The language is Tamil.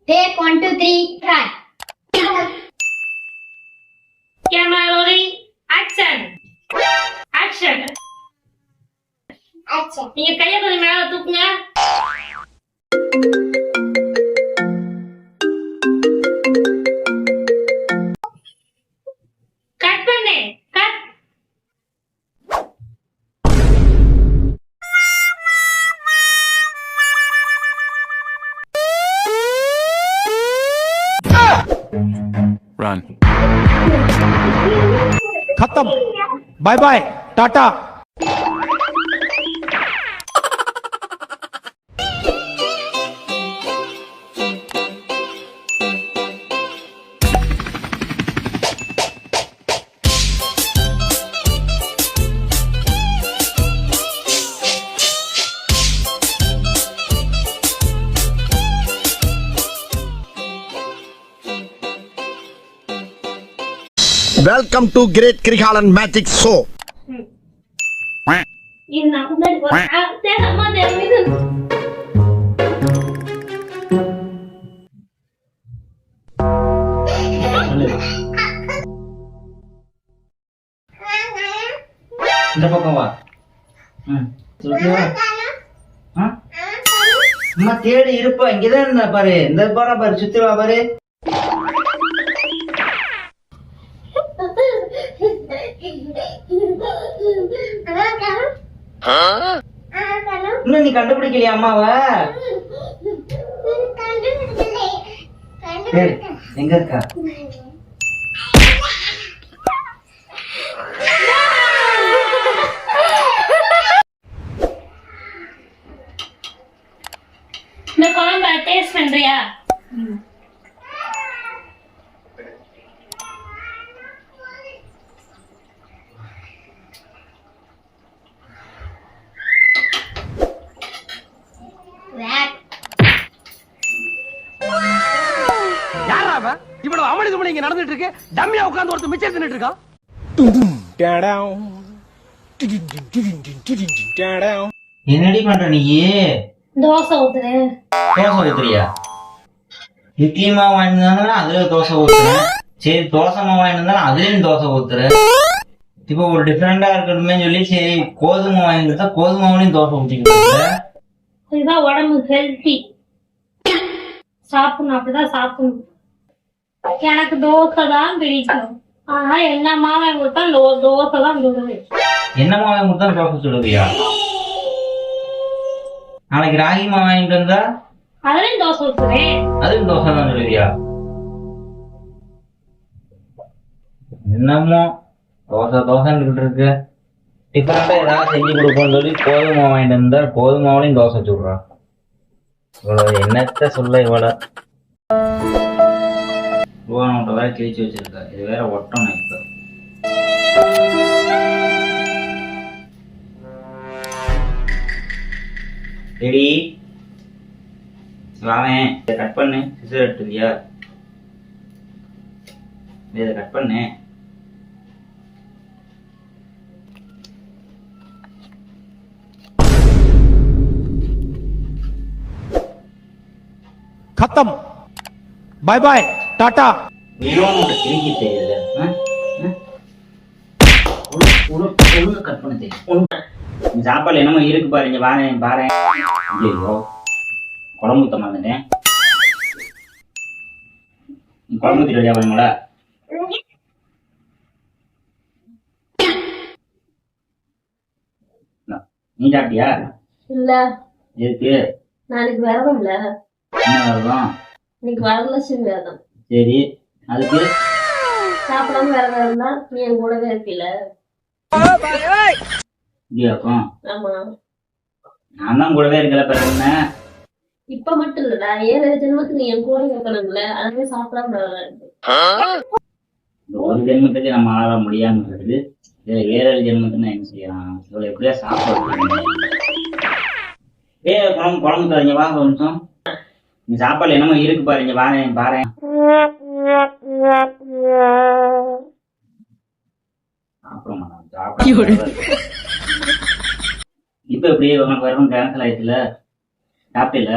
Take 1, 2, 3, try. Camera rolling. Action. Action. Action. நீங்க கைய கொஞ்சம் மேல தூக்குங்க. கட் பண்ணு. கட். Run. खत्म. Bye bye. Tata. Welcome to Great Krigalan Magic Show. இந்த முன்னாடி போ. தேடமா தேடுது. இந்த பக்கம் வா. சொல்லு வா. அம்மா தேடி இருப்பா, இங்கதான் இருந்தா பாரு. இந்த பாரு பாரு, சுத்தி வா பாரு. இன்னும் நீ கண்டுபிடிக்கலையா அம்மாவ? எங்க இருக்கா? இந்த குழம்பு டேஸ்ட் பண்றியா? யாரா அவன்? இவ்வளவு அமளிதுமளி இங்க நடந்துட்டு இருக்கு. டம்மியா உட்கார்ந்து ஒருத்தர் மிச்சம் தின்னுட்டு இருக்கான். என்னடி பண்ற நீ? தோசை ஊத்துறேன். தோசை ஊத்துறியா? இட்லி மாவு வாங்கினா அதுல தோசை ஊத்துறேன். சரி, தோசை மாவு வாங்கினா அதுலயும் தோசை ஊத்துறேன். இப்போ ஒரு டிஃபரெண்டா இருக்கணுமே சொல்லி சரி கோதுமை வாங்கிட்டு கோதுமை மாவுலையும் தோசை ஊத்திக்கிட்டு. இதுதான் உடம்பு ஹெல்த்தி. சாப்பிடணும், அப்படிதான் சாப்பிடணும். எனக்கு தோசை தான் பிடிக்கும். ஆனா என்ன மாவை கொடுத்தா தோசை தான் சுடுவேன். என்ன மாவு கொடுத்தா தோசை சுடுவியா? நாளைக்கு ராகி மாவு வாங்கிட்டு வந்தா அதுலயும் தோசை ஊத்துவேன். அதுவும் தோசை தான் சுடுவியா? என்னமோ தோசை தோசைன்னு இருக்கு. டிஃபரெண்டா ஏதாவது செஞ்சு கொடுப்போம்னு சொல்லி கோதுமை வாங்கிட்டு வந்தா கோதுமை மாவுலையும் தோசை சுடுறான். இவ்வளவு என்னத்த சொல்ல இவ்வளோ ரூபா நோட்டை வேற கிழிச்சு வச்சிருக்கா. இது வேற ஒட்டணும். இப்ப ரெடி வாவேன். இதை கட் பண்ணு. சிசர் எடுத்துக்கியா? இதை கட் பண்ணு. खत्म. Bye bye. टाटा. கிழிக்க தெரியல. ஒழுங்கு கட் பண்ண தெரியும். சாப்பாடு என்னமோ இருக்கு பாரு. இங்க பாரேன் பாரேன். ஐயோ, குழம்பு ஊத்த மாட்டேன். குழம்பு ஊத்தி ரெடியா பண்ணுங்களா? நீ சாப்பிட்டியா? இல்ல, எதுக்கு? நாளைக்கு விரதம் இல்ல. என்ன விரதம்? இன்னைக்கு வரலட்சுமி விரதம். சரி, அதுக்கு சாப்பிடாம விரதம் இருந்தா நீ என் கூடவே இருப்பில. இடியாக்கும். ஆமா, நான் தான் கூடவே இருக்கல. பிறகு என்ன? இப்ப மட்டும் இல்லடா, 7 ஜென்மத்துக்கு நீ என் கூட இருக்கணும்ல. அதனால சாப்பிடாம விரதம் இருக்கு. ஒரு ஜென்மத்துக்கு நம்ம ஆள முடியாம இருக்குது. வேற ஜென்மத்துக்கு நான் என்ன செய்யலாம்? இவ்வளவு எப்படியா சாப்பிட குழம்பு தரீங்க. வா ஒரு நிமிஷம். நீ சாப்பாடு என்னமோ இருக்கு பாருங்க. வாரேன் பாரேன். சாப்பிட மாட்டான். சாப்பிட இப்ப எப்படியே உனக்கு வரணும் கேன்சல் ஆயிடுச்சுல. சாப்பிடல.